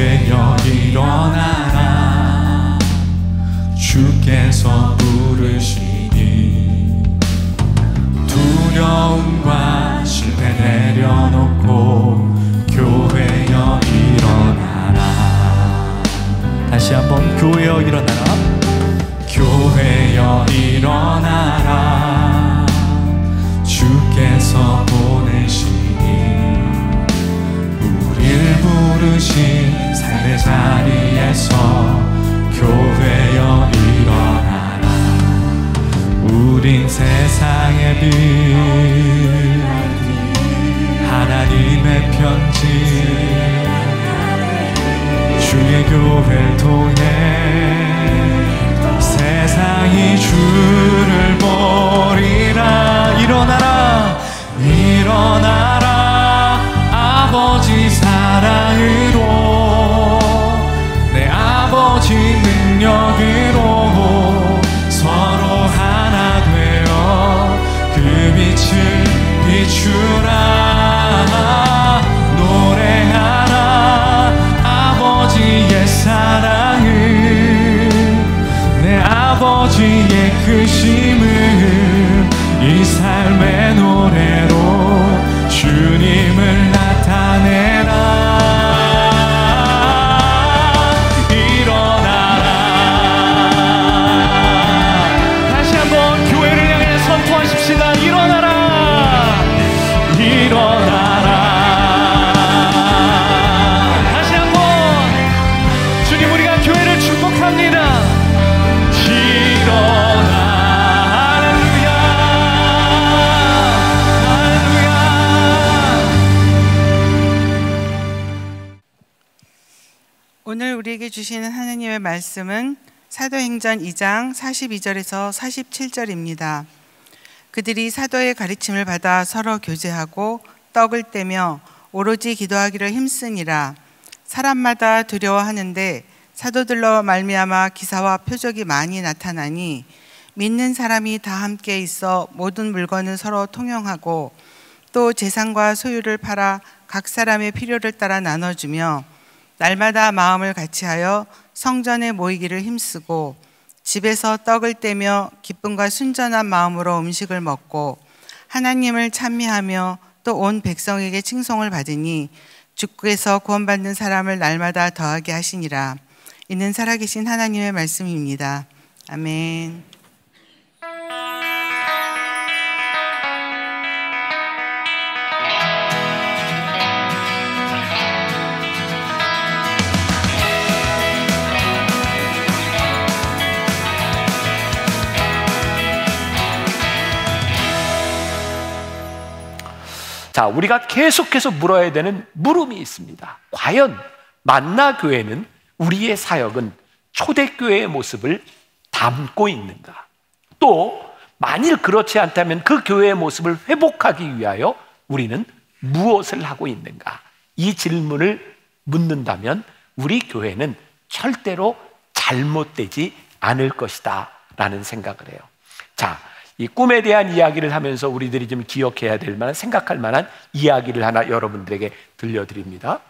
교회여 일어나라. 주께서 부르시니 두려움과 실패 내려놓고 교회여 일어나라. 다시 한번 교회여 일어나라. 교회여 일어나라. 주께서 보내시니 우릴 부르신 삶의 자리에서 교회여 일어나라. 우린 세상의 빛, 하나님의 편지, 주의 교회를 통해 세상이 주를 보리라. 일어나라, 일어나라. 아버지 사랑으로, 내 아버지 능력으로 서로 하나 되어 그 빛을 비추라. 노래하라 아버지의 사랑을, 내 아버지의 크심을 이 삶의 노래로 주님을 나타내라. 일어나라. 다시 한번 교회를 향해 선포하십시다. 일어나라. 일어나라. 다시 한번 주님, 우리가 교회를 축복합니다. 오늘 우리에게 주시는 하나님의 말씀은 사도행전 2장 42절에서 47절입니다. 그들이 사도의 가르침을 받아 서로 교제하고 떡을 떼며 오로지 기도하기를 힘쓰니라. 사람마다 두려워하는데 사도들로 말미암아 기사와 표적이 많이 나타나니 믿는 사람이 다 함께 있어 모든 물건을 서로 통용하고 또 재산과 소유를 팔아 각 사람의 필요를 따라 나눠주며 날마다 마음을 같이하여 성전에 모이기를 힘쓰고 집에서 떡을 떼며 기쁨과 순전한 마음으로 음식을 먹고 하나님을 찬미하며 또 온 백성에게 칭송을 받으니 주께서 구원받는 사람을 날마다 더하게 하시니라. 이는 살아계신 하나님의 말씀입니다. 아멘. 자, 우리가 계속해서 물어야 되는 물음이 있습니다. 과연 만나교회는, 우리의 사역은 초대교회의 모습을 담고 있는가? 또 만일 그렇지 않다면 그 교회의 모습을 회복하기 위하여 우리는 무엇을 하고 있는가? 이 질문을 묻는다면 우리 교회는 절대로 잘못되지 않을 것이다 라는 생각을 해요. 자, 이 꿈에 대한 이야기를 하면서 우리들이 좀 기억해야 될 만한, 생각할 만한 이야기를 하나 여러분들에게 들려드립니다.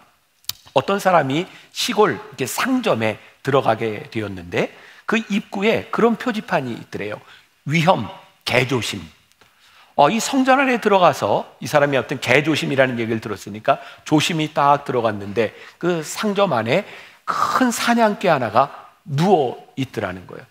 어떤 사람이 시골 이렇게 상점에 들어가게 되었는데 그 입구에 그런 표지판이 있더래요. 위험, 개조심. 이 성전 안에 들어가서 이 사람이 어떤 개조심이라는 얘기를 들었으니까 조심히 딱 들어갔는데 그 상점 안에 큰 사냥개 하나가 누워 있더라는 거예요.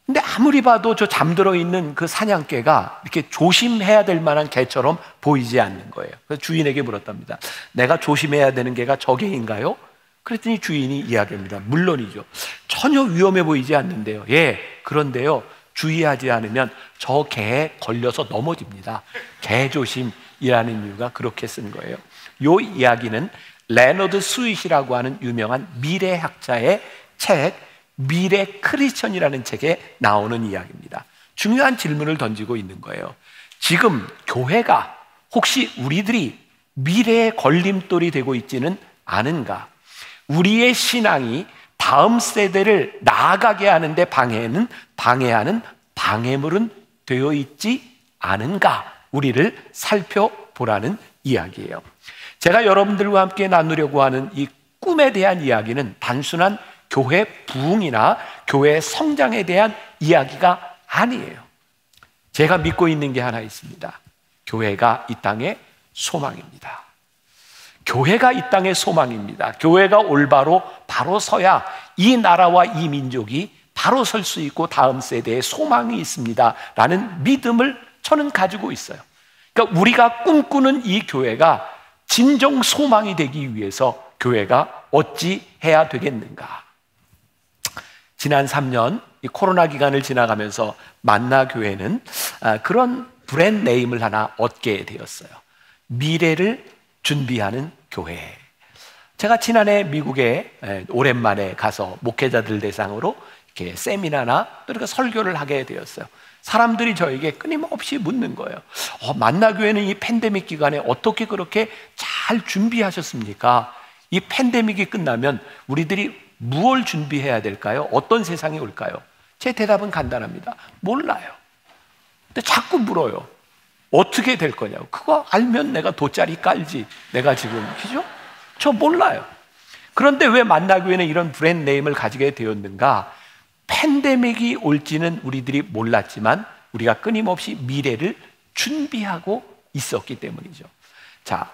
근데 아무리 봐도 저 잠들어 있는 그 사냥개가 이렇게 조심해야 될 만한 개처럼 보이지 않는 거예요. 그래서 주인에게 물었답니다. 내가 조심해야 되는 개가 저 개인가요? 그랬더니 주인이 이야기합니다. 물론이죠. 전혀 위험해 보이지 않는데요. 예, 그런데요, 주의하지 않으면 저 개에 걸려서 넘어집니다. 개조심이라는 이유가 그렇게 쓴 거예요. 이 이야기는 레너드 스윗이라고 하는 유명한 미래학자의 책 미래 크리스천이라는 책에 나오는 이야기입니다. 중요한 질문을 던지고 있는 거예요. 지금 교회가 혹시 우리들이 미래의 걸림돌이 되고 있지는 않은가? 우리의 신앙이 다음 세대를 나아가게 하는데 방해하는 방해물은 되어 있지 않은가? 우리를 살펴보라는 이야기예요. 제가 여러분들과 함께 나누려고 하는 이 꿈에 대한 이야기는 단순한 교회 부흥이나 교회 성장에 대한 이야기가 아니에요. 제가 믿고 있는 게 하나 있습니다. 교회가 이 땅의 소망입니다. 교회가 이 땅의 소망입니다. 교회가 올바로 바로 서야 이 나라와 이 민족이 바로 설 수 있고 다음 세대에 소망이 있습니다 라는 믿음을 저는 가지고 있어요. 그러니까 우리가 꿈꾸는 이 교회가 진정 소망이 되기 위해서 교회가 어찌 해야 되겠는가? 지난 3년 이 코로나 기간을 지나가면서 만나교회는 그런 브랜드 네임을 하나 얻게 되었어요. 미래를 준비하는 교회. 제가 지난해 미국에 오랜만에 가서 목회자들 대상으로 이렇게 세미나나 또 이렇게 설교를 하게 되었어요. 사람들이 저에게 끊임없이 묻는 거예요. 만나교회는 이 팬데믹 기간에 어떻게 그렇게 잘 준비하셨습니까? 이 팬데믹이 끝나면 우리들이 무엇을 준비해야 될까요? 어떤 세상이 올까요? 제 대답은 간단합니다. 몰라요. 근데 자꾸 물어요. 어떻게 될 거냐고. 그거 알면 내가 돗자리 깔지. 내가 지금, 그죠? 저 몰라요. 그런데 왜 만나교회는 이런 브랜드 네임을 가지게 되었는가? 팬데믹이 올지는 우리들이 몰랐지만 우리가 끊임없이 미래를 준비하고 있었기 때문이죠. 자,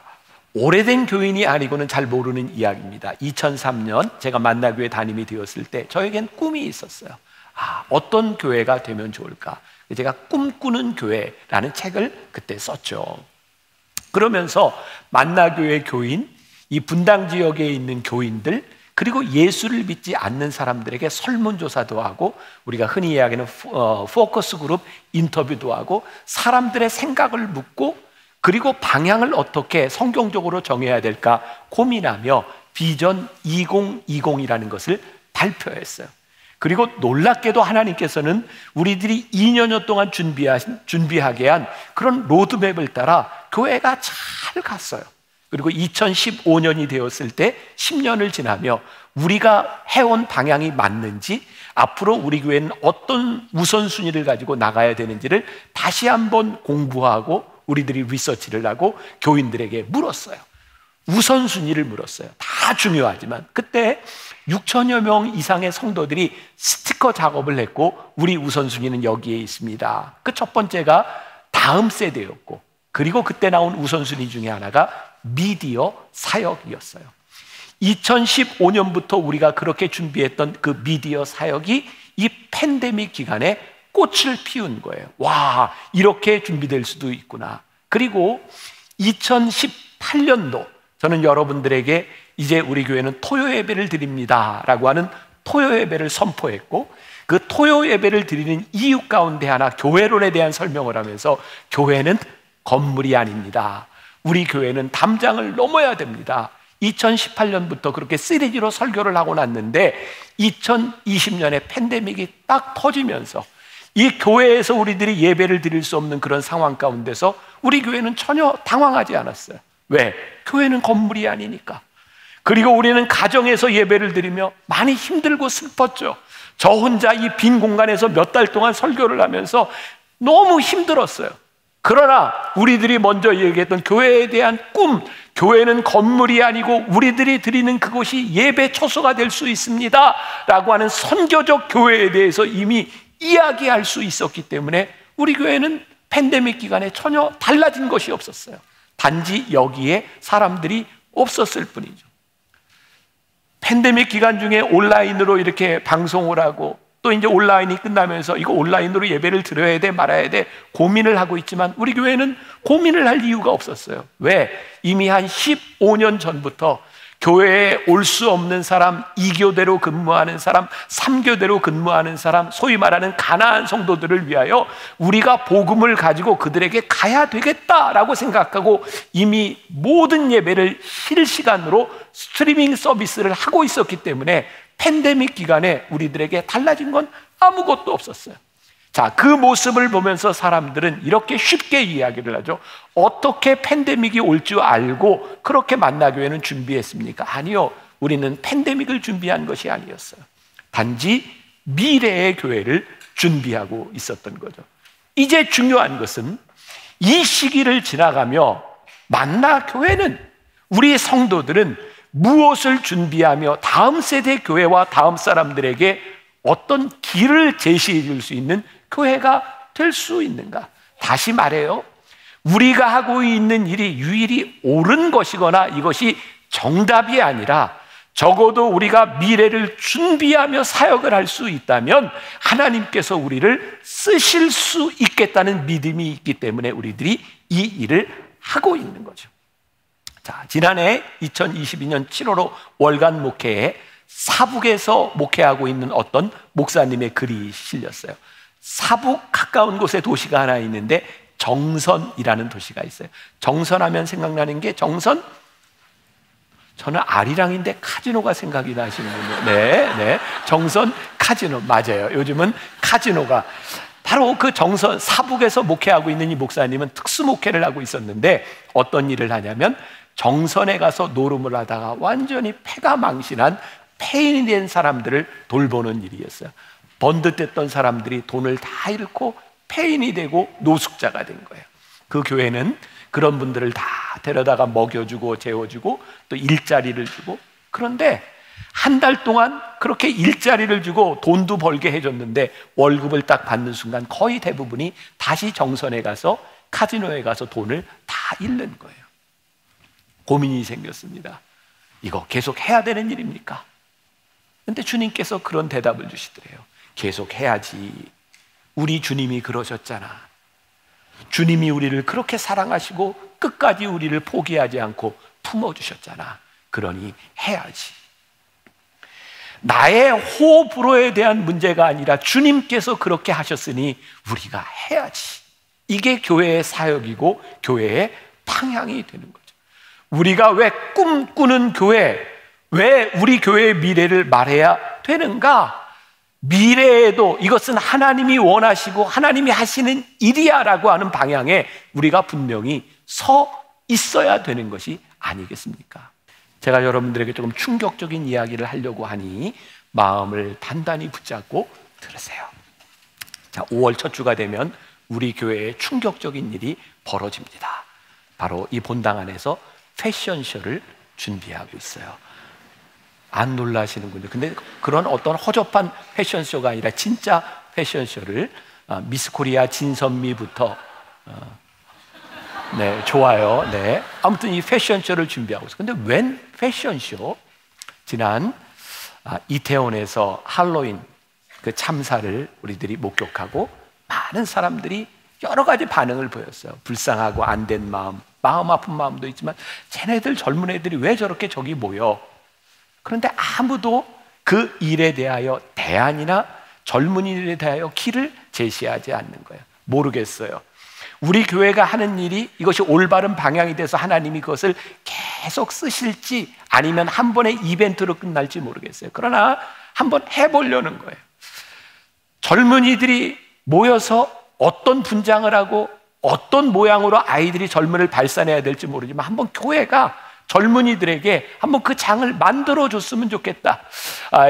오래된 교인이 아니고는 잘 모르는 이야기입니다. 2003년 제가 만나교회 담임이 되었을 때 저에겐 꿈이 있었어요. 어떤 교회가 되면 좋을까? 제가 꿈꾸는 교회라는 책을 그때 썼죠. 그러면서 만나교회 교인, 이 분당 지역에 있는 교인들, 그리고 예수를 믿지 않는 사람들에게 설문조사도 하고 우리가 흔히 이야기하는 포커스 그룹 인터뷰도 하고 사람들의 생각을 묻고 그리고 방향을 어떻게 성경적으로 정해야 될까 고민하며 비전 2020이라는 것을 발표했어요. 그리고 놀랍게도 하나님께서는 우리들이 2년여 동안 준비하게 한 그런 로드맵을 따라 교회가 잘 갔어요. 그리고 2015년이 되었을 때 10년을 지나며 우리가 해온 방향이 맞는지 앞으로 우리 교회는 어떤 우선순위를 가지고 나가야 되는지를 다시 한번 공부하고 우리들이 리서치를 하고 교인들에게 물었어요. 우선순위를 물었어요. 다 중요하지만 그때 6천여 명 이상의 성도들이 스티커 작업을 했고 우리 우선순위는 여기에 있습니다. 그 첫 번째가 다음 세대였고 그리고 그때 나온 우선순위 중에 하나가 미디어 사역이었어요. 2015년부터 우리가 그렇게 준비했던 그 미디어 사역이 이 팬데믹 기간에 꽃을 피운 거예요. 와, 이렇게 준비될 수도 있구나. 그리고 2018년도 저는 여러분들에게 이제 우리 교회는 토요 예배를 드립니다 라고 하는 토요 예배를 선포했고 그 토요 예배를 드리는 이유 가운데 하나 교회론에 대한 설명을 하면서 교회는 건물이 아닙니다. 우리 교회는 담장을 넘어야 됩니다. 2018년부터 그렇게 시리즈로 설교를 하고 났는데 2020년에 팬데믹이 딱 터지면서 이 교회에서 우리들이 예배를 드릴 수 없는 그런 상황 가운데서 우리 교회는 전혀 당황하지 않았어요. 왜? 교회는 건물이 아니니까. 그리고 우리는 가정에서 예배를 드리며 많이 힘들고 슬펐죠. 저 혼자 이 빈 공간에서 몇 달 동안 설교를 하면서 너무 힘들었어요. 그러나 우리들이 먼저 얘기했던 교회에 대한 꿈, 교회는 건물이 아니고 우리들이 드리는 그곳이 예배 처소가 될 수 있습니다 라고 하는 선교적 교회에 대해서 이미 이야기할 수 있었기 때문에 우리 교회는 팬데믹 기간에 전혀 달라진 것이 없었어요. 단지 여기에 사람들이 없었을 뿐이죠. 팬데믹 기간 중에 온라인으로 이렇게 방송을 하고 또 이제 온라인이 끝나면서 이거 온라인으로 예배를 드려야 돼 말아야 돼 고민을 하고 있지만 우리 교회는 고민을 할 이유가 없었어요. 왜? 이미 한 15년 전부터 교회에 올 수 없는 사람, 2교대로 근무하는 사람, 3교대로 근무하는 사람, 소위 말하는 가나안 성도들을 위하여 우리가 복음을 가지고 그들에게 가야 되겠다라고 생각하고 이미 모든 예배를 실시간으로 스트리밍 서비스를 하고 있었기 때문에 팬데믹 기간에 우리들에게 달라진 건 아무것도 없었어요. 자, 그 모습을 보면서 사람들은 이렇게 쉽게 이야기를 하죠. 어떻게 팬데믹이 올 줄 알고 그렇게 만나교회는 준비했습니까? 아니요. 우리는 팬데믹을 준비한 것이 아니었어요. 단지 미래의 교회를 준비하고 있었던 거죠. 이제 중요한 것은 이 시기를 지나가며 만나교회는 우리 성도들은 무엇을 준비하며 다음 세대 교회와 다음 사람들에게 어떤 길을 제시해 줄 수 있는 교회가 될 수 있는가? 다시 말해요. 우리가 하고 있는 일이 유일히 옳은 것이거나 이것이 정답이 아니라 적어도 우리가 미래를 준비하며 사역을 할 수 있다면 하나님께서 우리를 쓰실 수 있겠다는 믿음이 있기 때문에 우리들이 이 일을 하고 있는 거죠. 자, 지난해 2022년 7월호 월간 목회에 사북에서 목회하고 있는 어떤 목사님의 글이 실렸어요. 사북 가까운 곳에 도시가 하나 있는데 정선이라는 도시가 있어요. 정선하면 생각나는 게 정선? 저는 아리랑인데 카지노가 생각이 나시는 분이요. 네. 정선 카지노 맞아요. 요즘은 카지노가 바로 그 정선 사북에서 목회하고 있는 이 목사님은 특수 목회를 하고 있었는데 어떤 일을 하냐면 정선에 가서 노름을 하다가 완전히 패가 망신한 폐인이 된 사람들을 돌보는 일이었어요. 번듯했던 사람들이 돈을 다 잃고 폐인이 되고 노숙자가 된 거예요. 그 교회는 그런 분들을 다 데려다가 먹여주고 재워주고 또 일자리를 주고, 그런데 한 달 동안 그렇게 일자리를 주고 돈도 벌게 해줬는데 월급을 딱 받는 순간 거의 대부분이 다시 정선에 가서 카지노에 가서 돈을 다 잃는 거예요. 고민이 생겼습니다. 이거 계속 해야 되는 일입니까? 근데 주님께서 그런 대답을 주시더래요. 계속 해야지. 우리 주님이 그러셨잖아. 주님이 우리를 그렇게 사랑하시고 끝까지 우리를 포기하지 않고 품어주셨잖아. 그러니 해야지. 나의 호불호에 대한 문제가 아니라 주님께서 그렇게 하셨으니 우리가 해야지. 이게 교회의 사역이고 교회의 방향이 되는 거죠. 우리가 왜 꿈꾸는 교회, 왜 우리 교회의 미래를 말해야 되는가? 미래에도 이것은 하나님이 원하시고 하나님이 하시는 일이야 라고 하는 방향에 우리가 분명히 서 있어야 되는 것이 아니겠습니까? 제가 여러분들에게 조금 충격적인 이야기를 하려고 하니 마음을 단단히 붙잡고 들으세요. 자, 5월 첫 주가 되면 우리 교회에 충격적인 일이 벌어집니다. 바로 이 본당 안에서 패션쇼를 준비하고 있어요. 안 놀라시는군요. 근데 그런 어떤 허접한 패션쇼가 아니라 진짜 패션쇼를 미스 코리아 진선미부터 네, 좋아요. 네. 아무튼 이 패션쇼를 준비하고 있어요. 근데 웬 패션쇼? 지난 이태원에서 할로윈 그 참사를 우리들이 목격하고 많은 사람들이 여러 가지 반응을 보였어요. 불쌍하고 안 된 마음, 마음 아픈 마음도 있지만 쟤네들 젊은 애들이 왜 저렇게 저기 모여? 그런데 아무도 그 일에 대하여 대안이나 젊은이들에 대하여 길을 제시하지 않는 거예요. 모르겠어요. 우리 교회가 하는 일이 이것이 올바른 방향이 돼서 하나님이 그것을 계속 쓰실지 아니면 한 번의 이벤트로 끝날지 모르겠어요. 그러나 한번 해보려는 거예요. 젊은이들이 모여서 어떤 분장을 하고 어떤 모양으로 아이들이 젊음을 발산해야 될지 모르지만 한번 교회가 젊은이들에게 한번 그 장을 만들어줬으면 좋겠다.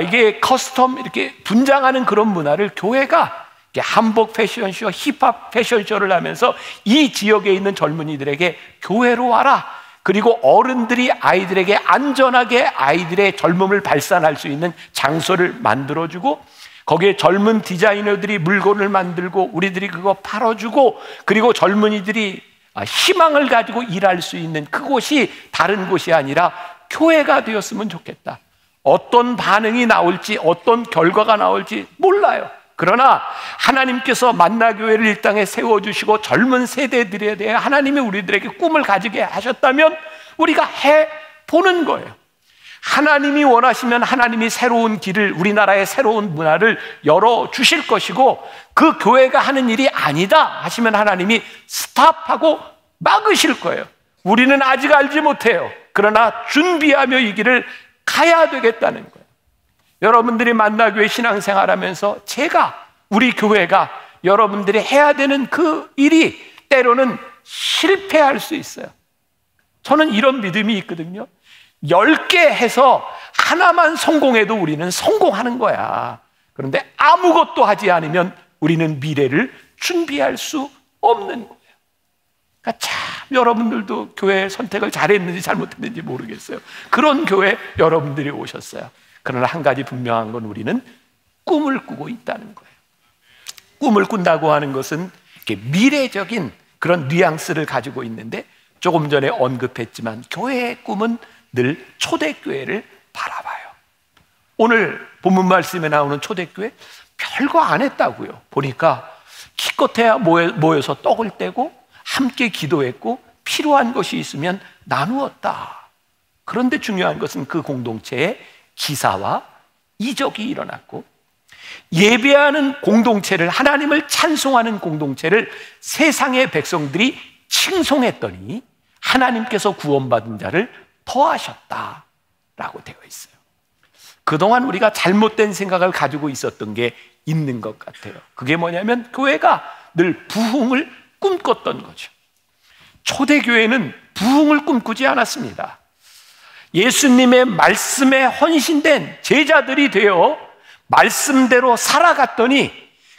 이게 커스텀 이렇게 분장하는 그런 문화를 교회가 한복 패션쇼, 힙합 패션쇼를 하면서 이 지역에 있는 젊은이들에게 교회로 와라. 그리고 어른들이 아이들에게 안전하게 아이들의 젊음을 발산할 수 있는 장소를 만들어주고 거기에 젊은 디자이너들이 물건을 만들고 우리들이 그거 팔아주고 그리고 젊은이들이 희망을 가지고 일할 수 있는 그곳이 다른 곳이 아니라 교회가 되었으면 좋겠다. 어떤 반응이 나올지 어떤 결과가 나올지 몰라요. 그러나 하나님께서 만나교회를 이 땅에 세워주시고 젊은 세대들에 대해 하나님이 우리들에게 꿈을 가지게 하셨다면 우리가 해보는 거예요. 하나님이 원하시면 하나님이 새로운 길을, 우리나라의 새로운 문화를 열어주실 것이고 그 교회가 하는 일이 아니다 하시면 하나님이 스탑하고 막으실 거예요. 우리는 아직 알지 못해요. 그러나 준비하며 이 길을 가야 되겠다는 거예요. 여러분들이 만나교회 신앙생활하면서 우리 교회가 여러분들이 해야 되는 그 일이 때로는 실패할 수 있어요. 저는 이런 믿음이 있거든요. 10개 해서 하나만 성공해도 우리는 성공하는 거야. 그런데 아무것도 하지 않으면 우리는 미래를 준비할 수 없는 거예요. 그러니까 참 여러분들도 교회 선택을 잘했는지 잘못했는지 모르겠어요. 그런 교회 여러분들이 오셨어요. 그러나 한 가지 분명한 건 우리는 꿈을 꾸고 있다는 거예요. 꿈을 꾼다고 하는 것은 이렇게 미래적인 그런 뉘앙스를 가지고 있는데, 조금 전에 언급했지만 교회의 꿈은 늘 초대교회를 바라봐요. 오늘 본문 말씀에 나오는 초대교회 별거 안 했다고요. 보니까 기껏해야 모여서 떡을 떼고 함께 기도했고 필요한 것이 있으면 나누었다. 그런데 중요한 것은 그 공동체에 기사와 이적이 일어났고, 예배하는 공동체를, 하나님을 찬송하는 공동체를 세상의 백성들이 칭송했더니 하나님께서 구원받은 자를 더하셨다라고 되어 있어요. 그동안 우리가 잘못된 생각을 가지고 있었던 게 있는 것 같아요. 그게 뭐냐면 교회가 늘 부흥을 꿈꿨던 거죠. 초대교회는 부흥을 꿈꾸지 않았습니다. 예수님의 말씀에 헌신된 제자들이 되어 말씀대로 살아갔더니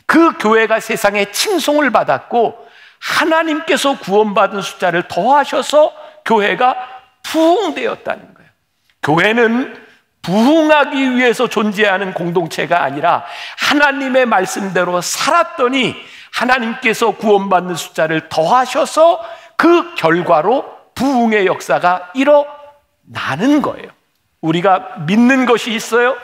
그 교회가 세상에 칭송을 받았고, 하나님께서 구원받은 숫자를 더하셔서 교회가 부흥되었다는 거예요. 교회는 부흥하기 위해서 존재하는 공동체가 아니라 하나님의 말씀대로 살았더니 하나님께서 구원받는 숫자를 더하셔서 그 결과로 부흥의 역사가 일어나는 거예요. 우리가 믿는 것이 있어요.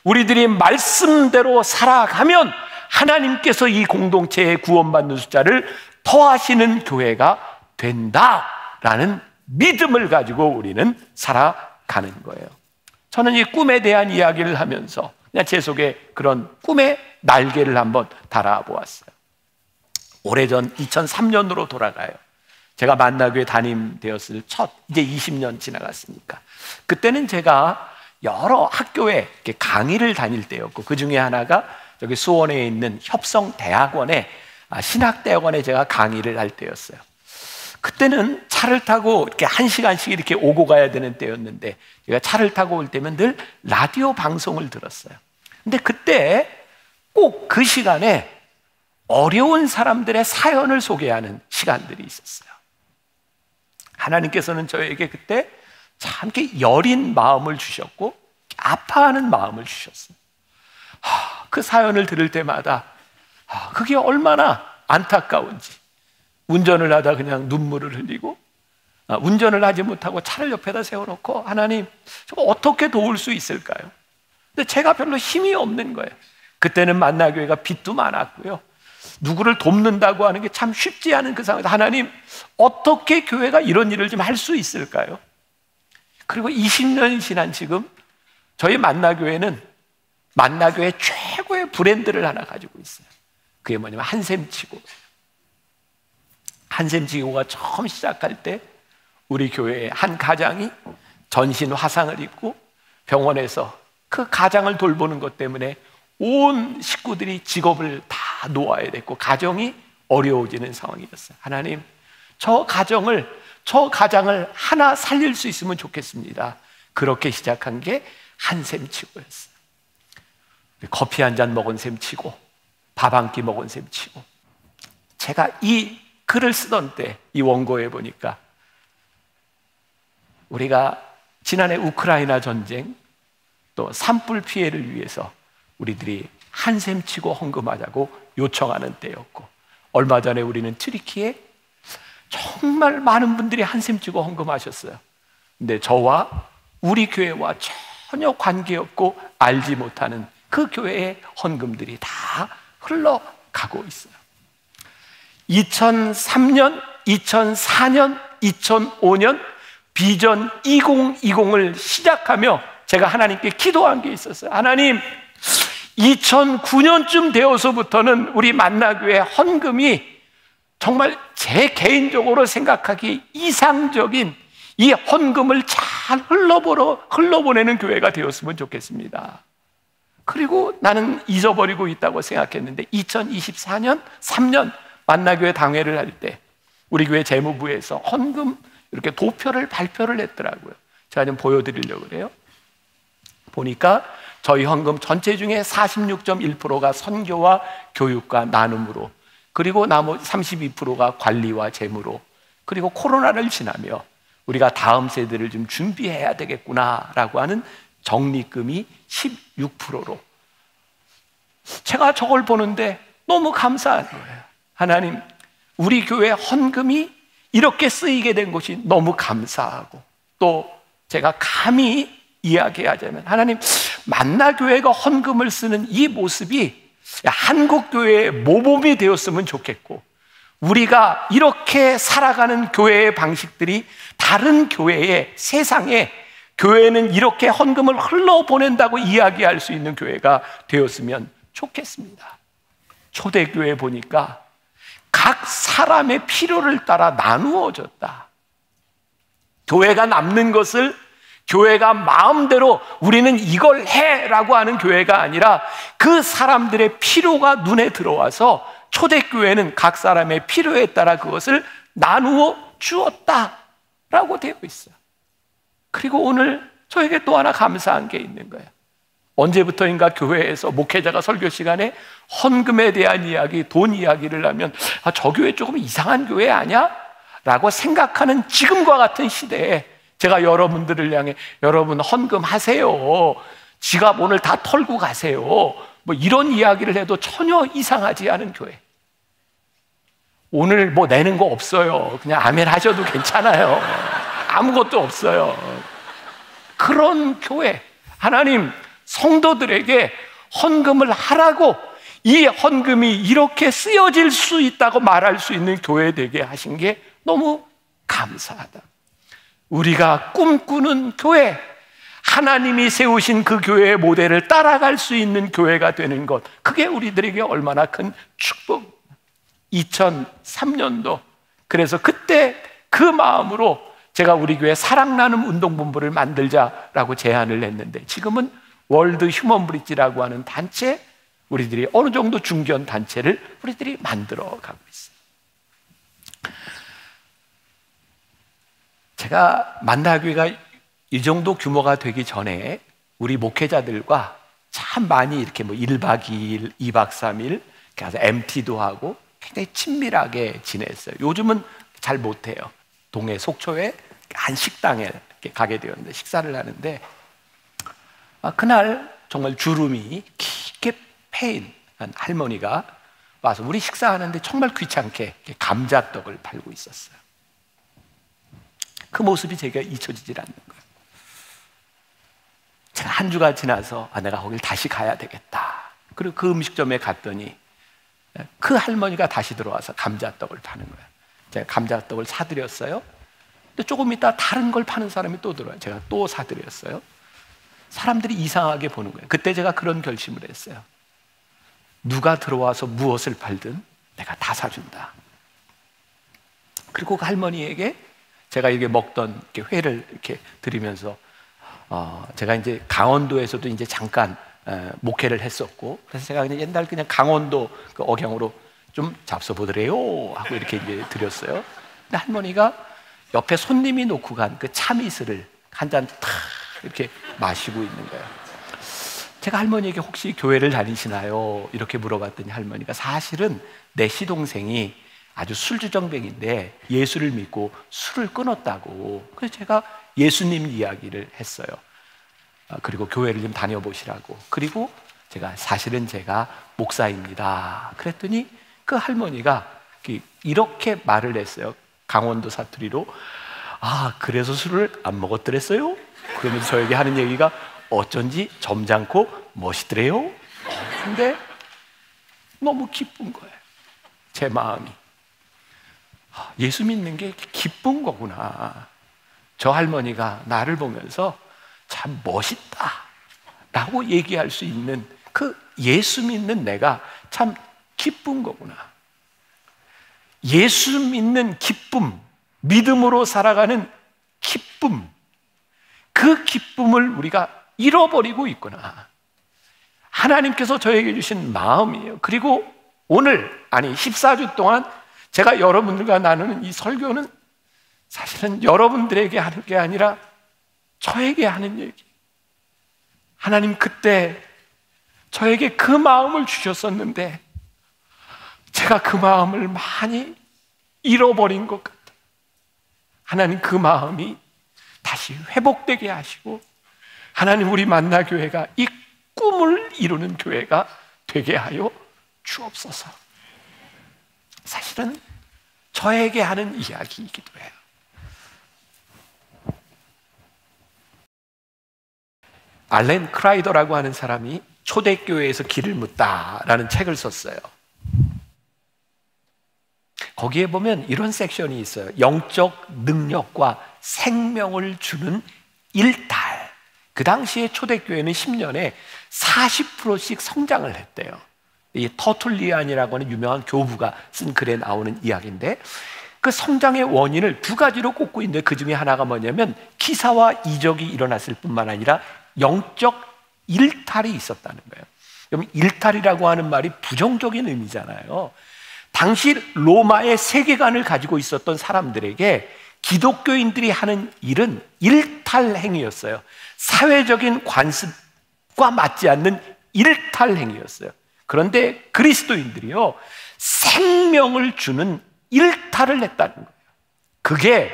우리들이 말씀대로 살아가면 하나님께서 이 공동체에 구원받는 숫자를 더하시는 교회가 된다라는 믿음을 가지고 우리는 살아가는 거예요. 저는 이 꿈에 대한 이야기를 하면서 그냥 제 속에 그런 꿈의 날개를 한번 달아보았어요. 오래전 2003년으로 돌아가요. 제가 만나교회 담임되었을 이제 20년 지나갔으니까, 그때는 제가 여러 학교에 이렇게 강의를 다닐 때였고, 그 중에 하나가 저기 수원에 있는 협성대학원에, 신학대학원에 제가 강의를 할 때였어요. 그때는 차를 타고 이렇게 1시간씩 이렇게 오고 가야 되는 때였는데, 제가 차를 타고 올 때면 늘 라디오 방송을 들었어요. 근데 그때 꼭 그 시간에 어려운 사람들의 사연을 소개하는 시간들이 있었어요. 하나님께서는 저에게 그때 참 이렇게 여린 마음을 주셨고 아파하는 마음을 주셨어요. 그 사연을 들을 때마다 그게 얼마나 안타까운지, 운전을 하다 그냥 눈물을 흘리고, 운전을 하지 못하고 차를 옆에다 세워놓고 하나님 저 어떻게 도울 수 있을까요? 근데 제가 별로 힘이 없는 거예요. 그때는 만나교회가 빚도 많았고요, 누구를 돕는다고 하는 게 참 쉽지 않은 그 상황에서 하나님 어떻게 교회가 이런 일을 좀 할 수 있을까요? 그리고 20년이 지난 지금 저희 만나교회는 만나교회 최고의 브랜드를 하나 가지고 있어요. 그게 뭐냐면 한샘치고. 한샘치고가 처음 시작할 때 우리 교회의 한 가장이 전신 화상을 입고 병원에서 그 가장을 돌보는 것 때문에 온 식구들이 직업을 다 놓아야 됐고 가정이 어려워지는 상황이었어요. 하나님, 저 가장을 하나 살릴 수 있으면 좋겠습니다. 그렇게 시작한 게 한샘치고였어요. 커피 한 잔 먹은 셈치고 밥 한 끼 먹은 셈치고. 제가 이 글을 쓰던 때 이 원고에 보니까 우리가 지난해 우크라이나 전쟁 또 산불 피해를 위해서 우리들이 한샘치고 헌금하자고 요청하는 때였고, 얼마 전에 우리는 트리키에 정말 많은 분들이 한샘치고 헌금하셨어요. 근데 저와 우리 교회와 전혀 관계없고 알지 못하는 그 교회의 헌금들이 다 흘러가고 있어요. 2003년, 2004년, 2005년 비전 2020을 시작하며 제가 하나님께 기도한 게 있었어요. 하나님, 2009년쯤 되어서부터는 우리 만나교회 헌금이 정말 제 개인적으로 생각하기 이상적인 이 헌금을 잘 흘러보내는 교회가 되었으면 좋겠습니다. 그리고 나는 잊어버리고 있다고 생각했는데 2024년 3년 만나교회 당회를 할 때 우리 교회 재무부에서 헌금 이렇게 도표를 발표를 했더라고요. 제가 좀 보여드리려고 그래요. 보니까 저희 헌금 전체 중에 46.1%가 선교와 교육과 나눔으로, 그리고 나머지 32%가 관리와 재무로, 그리고 코로나를 지나며 우리가 다음 세대를 좀 준비해야 되겠구나라고 하는 적립금이 16%로 제가 저걸 보는데 너무 감사한 거예요. 하나님, 우리 교회 헌금이 이렇게 쓰이게 된 것이 너무 감사하고, 또 제가 감히 이야기하자면 하나님, 만나교회가 헌금을 쓰는 이 모습이 한국교회의 모범이 되었으면 좋겠고, 우리가 이렇게 살아가는 교회의 방식들이 다른 교회의 세상에 교회는 이렇게 헌금을 흘러보낸다고 이야기할 수 있는 교회가 되었으면 좋겠습니다. 초대교회 보니까 각 사람의 필요를 따라 나누어졌다. 교회가 남는 것을 교회가 마음대로 우리는 이걸 해라고 하는 교회가 아니라 그 사람들의 필요가 눈에 들어와서 초대교회는 각 사람의 필요에 따라 그것을 나누어 주었다라고 되어 있어요. 그리고 오늘 저에게 또 하나 감사한 게 있는 거예요. 언제부터인가 교회에서 목회자가 설교 시간에 헌금에 대한 이야기, 돈 이야기를 하면 저 교회 조금 이상한 교회 아니야? 라고 생각하는 지금과 같은 시대에 제가 여러분들을 향해 여러분 헌금하세요, 지갑 오늘 다 털고 가세요, 뭐 이런 이야기를 해도 전혀 이상하지 않은 교회. 오늘 뭐 내는 거 없어요, 그냥 아멘 하셔도 괜찮아요, 아무것도 없어요. 그런 교회, 하나님 성도들에게 헌금을 하라고 이 헌금이 이렇게 쓰여질 수 있다고 말할 수 있는 교회 되게 하신 게 너무 감사하다. 우리가 꿈꾸는 교회, 하나님이 세우신 그 교회의 모델을 따라갈 수 있는 교회가 되는 것, 그게 우리들에게 얼마나 큰 축복. 2003년도 그래서 그때 그 마음으로 제가 우리 교회 사랑나눔 운동본부를 만들자라고 제안을 했는데, 지금은 월드 휴먼 브릿지라고 하는 단체, 우리들이 어느 정도 중견 단체를 우리들이 만들어 가고 있어요. 제가 만나교회가 이 정도 규모가 되기 전에 우리 목회자들과 참 많이 이렇게 뭐 1박 2일, 2박 3일 가서 MT도 하고 굉장히 친밀하게 지냈어요. 요즘은 잘 못해요. 동해 속초에 한 식당에 이렇게 가게 되었는데 식사를 하는데, 그날 정말 주름이 깊게 패인 한 할머니가 와서 우리 식사하는데 정말 귀찮게 감자떡을 팔고 있었어요. 그 모습이 제가 잊혀지질 않는 거예요. 제가 한 주가 지나서 내가 거길 다시 가야 되겠다. 그리고 그 음식점에 갔더니 그 할머니가 다시 들어와서 감자떡을 파는 거예요. 제가 감자떡을 사드렸어요. 근데 조금 있다 다른 걸 파는 사람이 또 들어와요. 제가 또 사드렸어요. 사람들이 이상하게 보는 거예요. 그때 제가 그런 결심을 했어요. 누가 들어와서 무엇을 팔든 내가 다 사준다. 그리고 그 할머니에게 제가 이렇게 먹던 이렇게 회를 이렇게 드리면서 제가 이제 강원도에서도 이제 잠깐 목회를 했었고, 그래서 제가 그냥 옛날 그냥 강원도 그 억양으로 좀 잡숴보더래요 하고 이렇게 이제 드렸어요. 근데 할머니가 옆에 손님이 놓고 간 그 참이슬을 한 잔 탁 이렇게 마시고 있는 거예요. 제가 할머니에게 혹시 교회를 다니시나요? 이렇게 물어봤더니 할머니가 사실은 내 시동생이 아주 술주정뱅인데 예수를 믿고 술을 끊었다고. 그래서 제가 예수님 이야기를 했어요. 그리고 교회를 좀 다녀보시라고. 그리고 제가 사실은 제가 목사입니다. 그랬더니 그 할머니가 이렇게 말을 했어요. 강원도 사투리로. 그래서 술을 안 먹었더랬어요? 그러면서 저에게 하는 얘기가 어쩐지 점잖고 멋있더래요. 근데 너무 기쁜 거예요. 제 마음이. 예수 믿는 게 기쁜 거구나. 저 할머니가 나를 보면서 참 멋있다 라고 얘기할 수 있는 그 예수 믿는 내가 참 기쁜 거구나. 예수 믿는 기쁨, 믿음으로 살아가는 기쁨, 그 기쁨을 우리가 잃어버리고 있구나. 하나님께서 저에게 주신 마음이에요. 그리고 오늘, 14주 동안 제가 여러분들과 나누는 이 설교는 사실은 여러분들에게 하는 게 아니라 저에게 하는 얘기. 하나님 그때 저에게 그 마음을 주셨었는데 제가 그 마음을 많이 잃어버린 것 같아요. 하나님 그 마음이 다시 회복되게 하시고 하나님 우리 만나교회가 이 꿈을 이루는 교회가 되게 하여 주옵소서. 사실은 저에게 하는 이야기이기도 해요. 알렌 크라이더라고 하는 사람이 초대교회에서 길을 묻다라는 책을 썼어요. 거기에 보면 이런 섹션이 있어요. 영적 능력과 생명을 주는 일탈. 그 당시에 초대교회는 10년에 40%씩 성장을 했대요. 이 터툴리안이라고 하는 유명한 교부가 쓴 글에 나오는 이야기인데, 그 성장의 원인을 두 가지로 꼽고 있는데 그 중에 하나가 뭐냐면 기사와 이적이 일어났을 뿐만 아니라 영적 일탈이 있었다는 거예요. 그럼 일탈이라고 하는 말이 부정적인 의미잖아요. 당시 로마의 세계관을 가지고 있었던 사람들에게 기독교인들이 하는 일은 일탈 행위였어요. 사회적인 관습과 맞지 않는 일탈 행위였어요. 그런데 그리스도인들이요, 생명을 주는 일탈을 했다는 거예요. 그게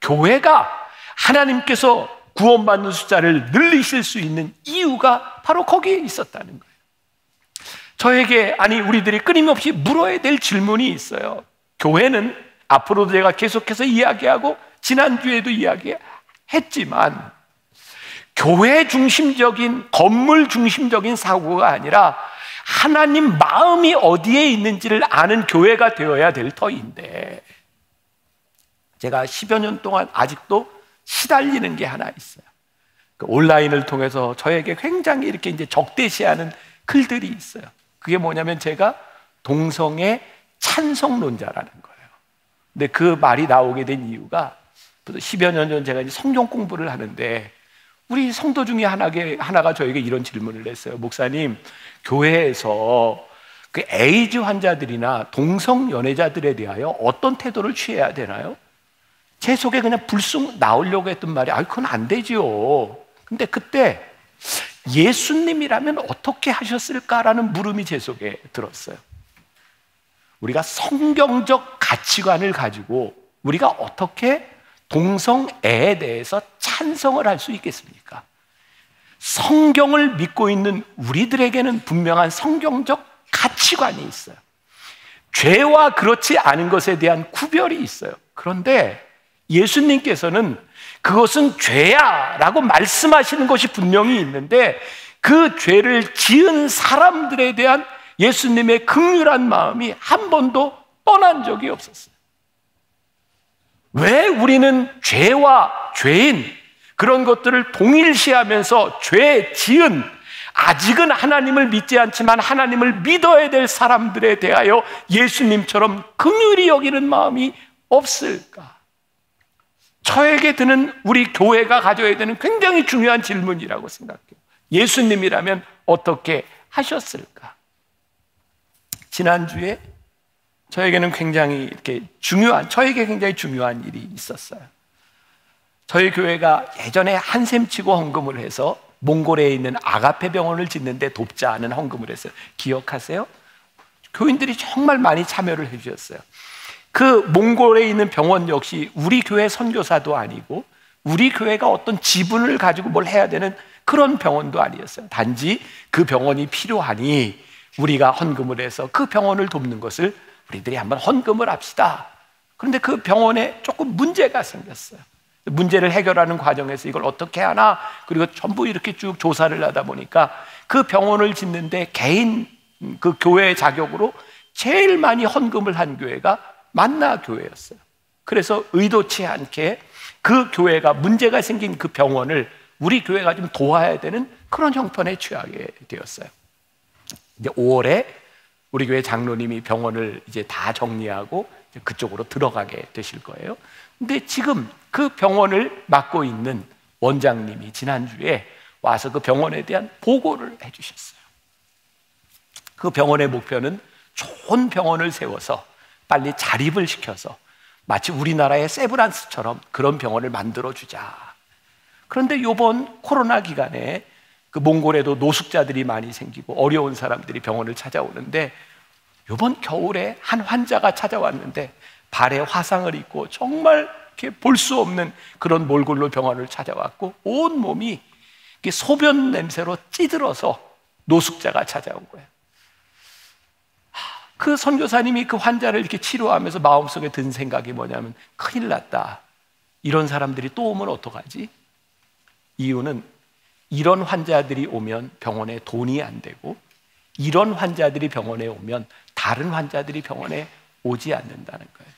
교회가 하나님께서 구원받는 숫자를 늘리실 수 있는 이유가 바로 거기에 있었다는 거예요. 저에게, 아니 우리들이 끊임없이 물어야 될 질문이 있어요. 교회는 앞으로도 제가 계속해서 이야기하고 지난주에도 이야기했지만 교회 중심적인, 건물 중심적인 사고가 아니라 하나님 마음이 어디에 있는지를 아는 교회가 되어야 될 터인데, 제가 10여 년 동안 아직도 시달리는 게 하나 있어요. 그 온라인을 통해서 저에게 굉장히 이렇게 이제 적대시하는 글들이 있어요. 그게 뭐냐면 제가 동성애 찬성론자라는 거예요. 근데 그 말이 나오게 된 이유가 10여 년 전 제가 이제 성경 공부를 하는데 우리 성도 중에 하나가 저에게 이런 질문을 했어요. 목사님, 교회에서 그 에이즈 환자들이나 동성 연애자들에 대하여 어떤 태도를 취해야 되나요? 제 속에 그냥 불쑥 나오려고 했던 말이, 그건 안 되지요. 근데 그때 예수님이라면 어떻게 하셨을까라는 물음이 제 속에 들었어요. 우리가 성경적 가치관을 가지고 우리가 어떻게 동성애에 대해서 찬성을 할 수 있겠습니까? 성경을 믿고 있는 우리들에게는 분명한 성경적 가치관이 있어요. 죄와 그렇지 않은 것에 대한 구별이 있어요. 그런데 예수님께서는 그것은 죄야 라고 말씀하시는 것이 분명히 있는데, 그 죄를 지은 사람들에 대한 예수님의 긍휼한 마음이 한 번도 떠난 적이 없었어요. 왜 우리는 죄와 죄인, 그런 것들을 동일시하면서 죄 지은, 아직은 하나님을 믿지 않지만 하나님을 믿어야 될 사람들에 대하여 예수님처럼 긍휼히 여기는 마음이 없을까? 저에게 드는 우리 교회가 가져야 되는 굉장히 중요한 질문이라고 생각해요. 예수님이라면 어떻게 하셨을까? 지난주에 저에게는 굉장히 저에게 굉장히 중요한 일이 있었어요. 저희 교회가 예전에 한샘치고 헌금을 해서 몽골에 있는 아가페 병원을 짓는데 돕자 하는 헌금을 했어요. 기억하세요? 교인들이 정말 많이 참여를 해주셨어요. 그 몽골에 있는 병원 역시 우리 교회 선교사도 아니고 우리 교회가 어떤 지분을 가지고 뭘 해야 되는 그런 병원도 아니었어요. 단지 그 병원이 필요하니 우리가 헌금을 해서 그 병원을 돕는 것을 우리들이 한번 헌금을 합시다. 그런데 그 병원에 조금 문제가 생겼어요. 문제를 해결하는 과정에서 이걸 어떻게 하나, 그리고 전부 이렇게 쭉 조사를 하다 보니까 그 병원을 짓는데 개인 그 교회 자격으로 제일 많이 헌금을 한 교회가 만나 교회였어요. 그래서 의도치 않게 그 교회가 문제가 생긴 그 병원을 우리 교회가 좀 도와야 되는 그런 형편에 처하게 되었어요. 이제 5월에 우리 교회 장로님이 병원을 이제 다 정리하고 이제 그쪽으로 들어가게 되실 거예요. 근데 지금 그 병원을 맡고 있는 원장님이 지난주에 와서 그 병원에 대한 보고를 해주셨어요. 그 병원의 목표는 좋은 병원을 세워서 빨리 자립을 시켜서 마치 우리나라의 세브란스처럼 그런 병원을 만들어주자. 그런데 이번 코로나 기간에 그 몽골에도 노숙자들이 많이 생기고 어려운 사람들이 병원을 찾아오는데, 이번 겨울에 한 환자가 찾아왔는데 발에 화상을 입고 정말 이렇게 볼 수 없는 그런 몰골로 병원을 찾아왔고 온 몸이 이렇게 소변 냄새로 찌들어서 노숙자가 찾아온 거예요. 그 선교사님이 그 환자를 이렇게 치료하면서 마음속에 든 생각이 뭐냐면, 큰일 났다. 이런 사람들이 또 오면 어떡하지? 이유는 이런 환자들이 오면 병원에 돈이 안 되고, 이런 환자들이 병원에 오면 다른 환자들이 병원에 오지 않는다는 거예요.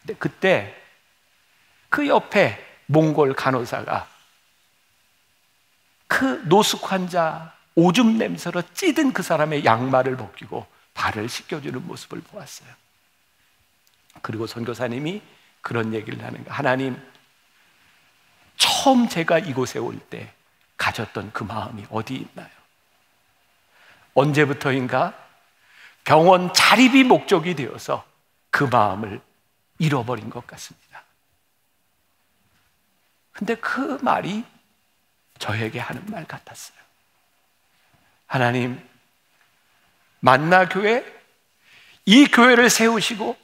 근데 그때 그 옆에 몽골 간호사가 그 노숙 환자 오줌 냄새로 찌든 그 사람의 양말을 벗기고 발을 씻겨주는 모습을 보았어요. 그리고 선교사님이 그런 얘기를 하는 거예요. 하나님, 처음 제가 이곳에 올 때 가졌던 그 마음이 어디 있나요? 언제부터인가 병원 자립이 목적이 되어서 그 마음을 잃어버린 것 같습니다. 근데 그 말이 저에게 하는 말 같았어요. 하나님, 만나교회, 이 교회를 세우시고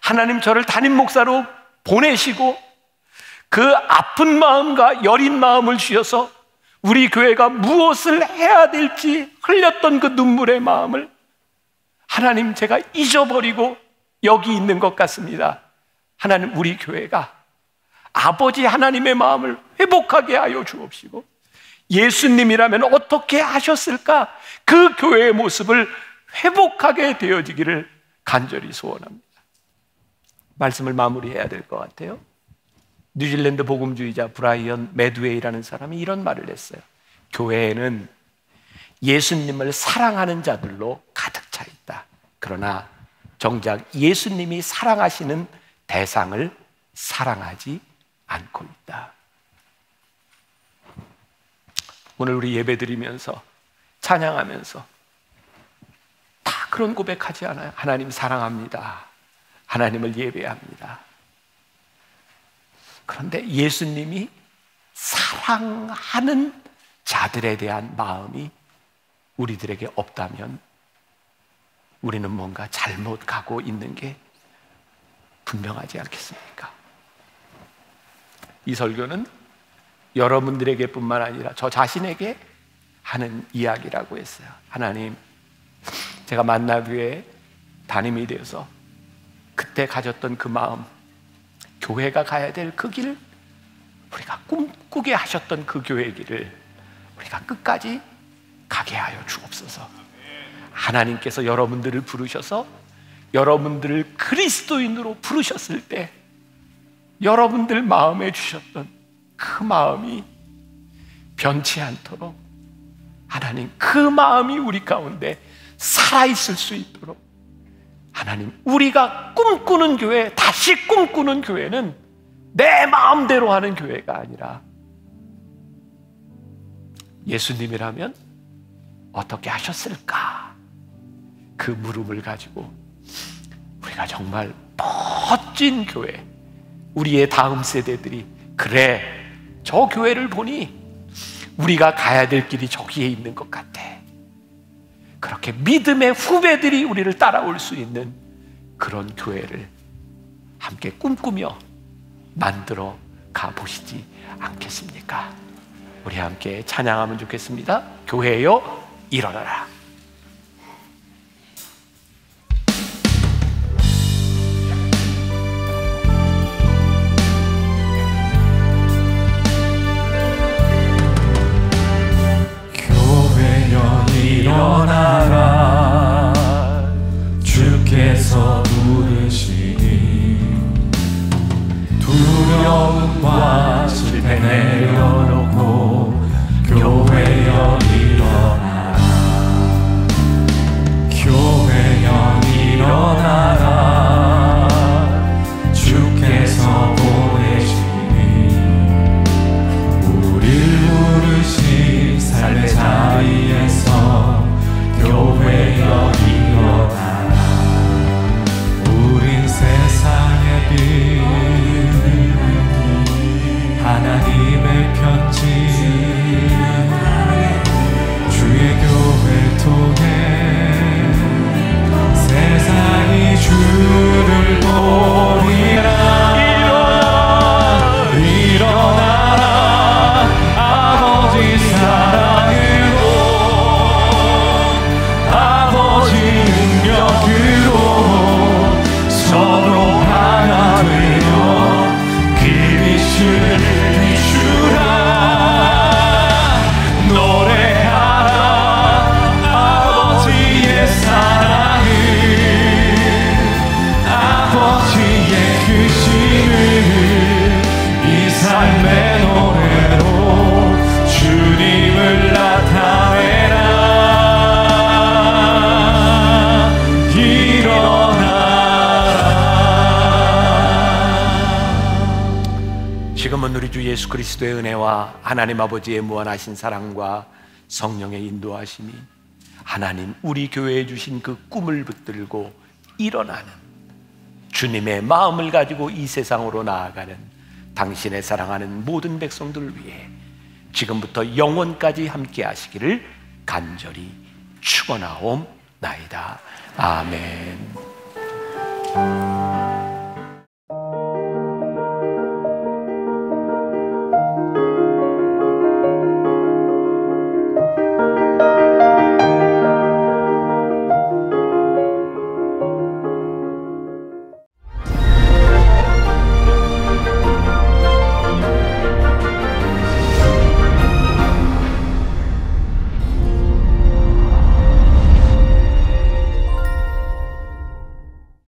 하나님 저를 담임 목사로 보내시고 그 아픈 마음과 여린 마음을 주셔서 우리 교회가 무엇을 해야 될지 흘렸던 그 눈물의 마음을 하나님, 제가 잊어버리고 여기 있는 것 같습니다. 하나님, 우리 교회가 아버지 하나님의 마음을 회복하게 하여 주옵시고, 예수님이라면 어떻게 하셨을까? 그 교회의 모습을 회복하게 되어지기를 간절히 소원합니다. 말씀을 마무리해야 될 것 같아요. 뉴질랜드 복음주의자 브라이언 매드웨이라는 사람이 이런 말을 했어요. 교회에는 예수님을 사랑하는 자들로 가득 차 있다. 그러나 정작 예수님이 사랑하시는 대상을 사랑하지 않고 있다. 오늘 우리 예배드리면서 찬양하면서 다 그런 고백하지 않아요? 하나님 사랑합니다. 하나님을 예배합니다. 그런데 예수님이 사랑하는 자들에 대한 마음이 우리들에게 없다면 우리는 뭔가 잘못 가고 있는 게 분명하지 않겠습니까? 이 설교는 여러분들에게 뿐만 아니라 저 자신에게 하는 이야기라고 했어요. 하나님, 제가 만나교회 담임이 되어서 그때 가졌던 그 마음, 교회가 가야 될 그 길, 우리가 꿈꾸게 하셨던 그 교회 길을 우리가 끝까지 가게 하여 주옵소서. 하나님께서 여러분들을 부르셔서 여러분들을 그리스도인으로 부르셨을 때 여러분들 마음에 주셨던 그 마음이 변치 않도록 하나님, 그 마음이 우리 가운데 살아있을 수 있도록 하나님, 우리가 꿈꾸는 교회, 다시 꿈꾸는 교회는 내 마음대로 하는 교회가 아니라 예수님이라면 어떻게 하셨을까? 그 물음을 가지고 우리가 정말 멋진 교회, 우리의 다음 세대들이 그래, 저 교회를 보니 우리가 가야 될 길이 저기에 있는 것 같아. 그렇게 믿음의 후배들이 우리를 따라올 수 있는 그런 교회를 함께 꿈꾸며 만들어 가보시지 않겠습니까? 우리 함께 찬양하면 좋겠습니다. 교회여 일어나라. 교회여 일어나라. 주께서 부르시니 두려움과 실패 내려놓고 교회여 일어나라. 교회여 일어나라. 주께서 보내시니 우릴 부르신 삶의 자리에서 교회여 일어나라. 우린 세상의 빛, 하나님의 편지, 주의 교회를 통해 세상이 주를 보리라. 예수 그리스도의 은혜와 하나님 아버지의 무한하신 사랑과 성령의 인도하심이 하나님 우리 교회에 주신 그 꿈을 붙들고 일어나는 주님의 마음을 가지고 이 세상으로 나아가는 당신의 사랑하는 모든 백성들을 위해 지금부터 영원까지 함께 하시기를 간절히 축원하옵나이다. 아멘.